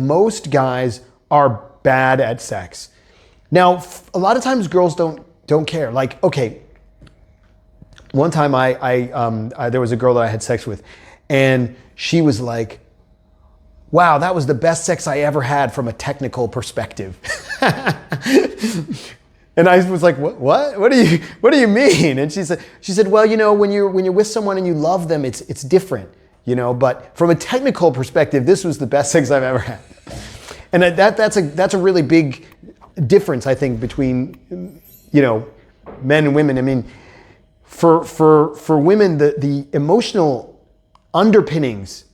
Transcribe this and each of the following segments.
most guys are bad at sex. Now, a lot of times girls don't care. Like, okay, one time there was a girl that I had sex with, and she was like, wow, that was the best sex I ever had from a technical perspective. And I was like, what do you mean? And she said, well, when you're with someone and you love them, it's different, but from a technical perspective, this was the best sex I've ever had. And that's a really big difference, I think, between, men and women. I mean, for women, the emotional underpinnings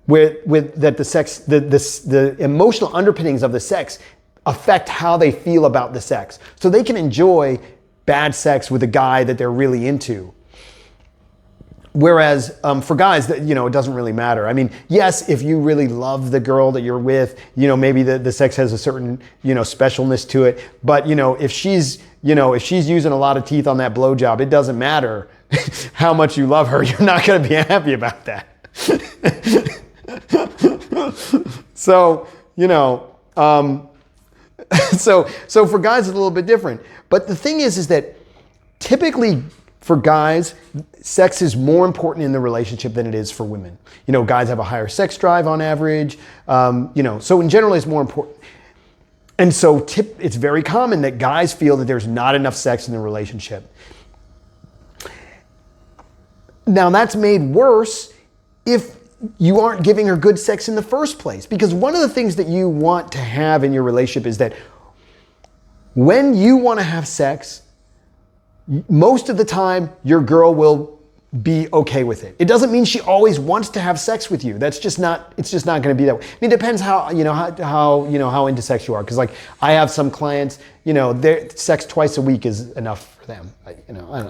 with that the sex, the emotional underpinnings of the sex affect how they feel about the sex. So they can enjoy bad sex with a guy that they're really into. Whereas for guys, that it doesn't really matter. I mean, yes, if you really love the girl that you're with, maybe the sex has a certain specialness to it. But if she's using a lot of teeth on that blowjob, it doesn't matter how much you love her. You're not going to be happy about that. So so for guys, it's a little bit different. But the thing is that typically for guys, sex is more important in the relationship than it is for women. Guys have a higher sex drive on average. So in general, it's more important. And so it's very common that guys feel that there's not enough sex in the relationship. Now that's made worse if you aren't giving her good sex in the first place. Because one of the things that you want to have in your relationship is that when you want to have sex, most of the time your girl will be okay with it. It doesn't mean she always wants to have sex with you. It's just not going to be that way. I mean, it depends how into sex you are. Because like I have some clients, their sex twice a week is enough for them.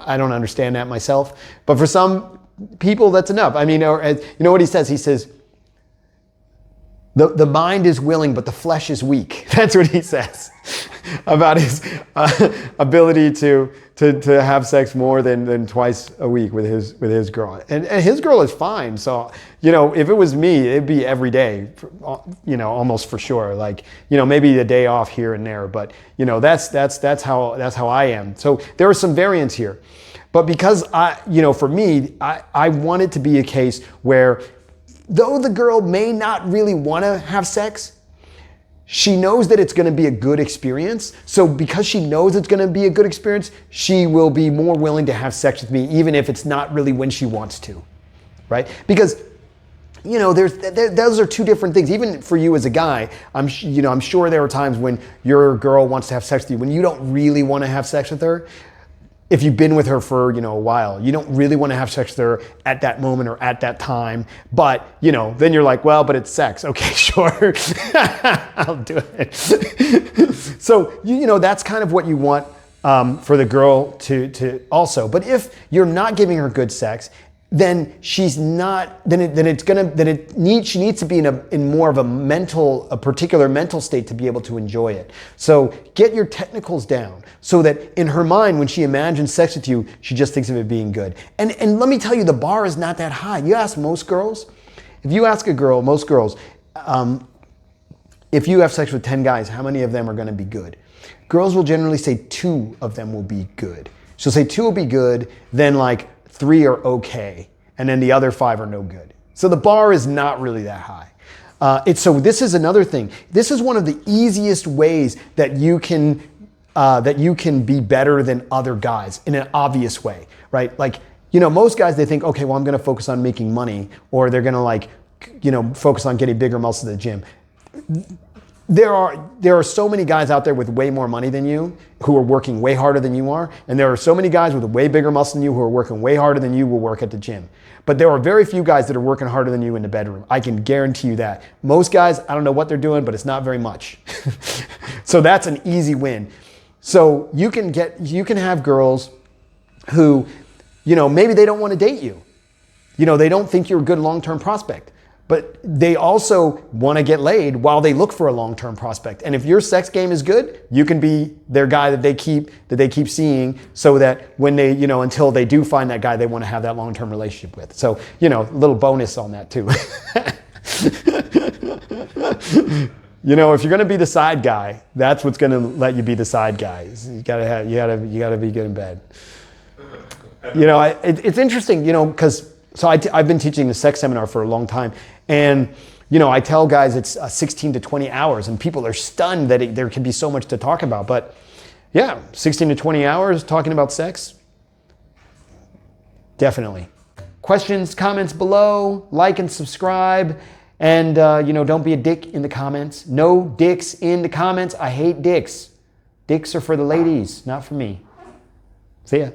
I don't understand that myself, but for some people, that's enough. I mean, what he says? He says, the mind is willing, but the flesh is weak. That's what he says about his ability to have sex more than twice a week with his girl. And his girl is fine. So, if it was me, it'd be every day, almost for sure. Like, maybe a day off here and there, but that's how I am. So there are some variants here. But because for me, I want it to be a case where though the girl may not really want to have sex, she knows that it's going to be a good experience. So because she knows it's going to be a good experience, she will be more willing to have sex with me, even if it's not really when she wants to, right? Because those are two different things. Even for you as a guy, I'm sure there are times when your girl wants to have sex with you when you don't really want to have sex with her. If you've been with her for, a while, you don't really want to have sex with her at that moment or at that time. But, then you're like, well, but it's sex. Okay, sure. I'll do it. So, that's kind of what you want for the girl to also. But if you're not giving her good sex, then she's not, she needs to be in more of a particular mental state to be able to enjoy it. So get your technicals down so that in her mind, when she imagines sex with you, she just thinks of it being good. And let me tell you, the bar is not that high. You ask most girls, if you ask most girls, if you have sex with 10 guys, how many of them are gonna be good? Girls will generally say 2 of them will be good. She'll say 2 will be good, then like 3 are okay, and then the other 5 are no good. So the bar is not really that high. So this is another thing. This is one of the easiest ways that you can be better than other guys in an obvious way, right? Like, most guys, they think, okay, well, I'm gonna focus on making money, or they're gonna focus on getting bigger muscles at the gym. There are so many guys out there with way more money than you who are working way harder than you are. And there are so many guys with a way bigger muscle than you who are working way harder than you will work at the gym. But there are very few guys that are working harder than you in the bedroom. I can guarantee you that. Most guys, I don't know what they're doing, but it's not very much. So that's an easy win. So you can have girls who, maybe they don't want to date you. They don't think you're a good long-term prospect. But they also want to get laid while they look for a long-term prospect. And if your sex game is good, you can be their guy that they keep seeing, so that when they, until they do find that guy they want to have that long-term relationship with. So, a little bonus on that too. You know, if you're going to be the side guy, that's what's going to let you be the side guy. You gotta be good in bed. You know, it's interesting, you know, because I've been teaching the sex seminar for a long time, and you know, I tell guys it's 16 to 20 hours, and people are stunned that there can be so much to talk about. But yeah, 16 to 20 hours talking about sex, definitely. Questions, comments below, like and subscribe. And, you know, don't be a dick in the comments. No dicks in the comments. I hate dicks. Dicks are for the ladies, not for me. See ya.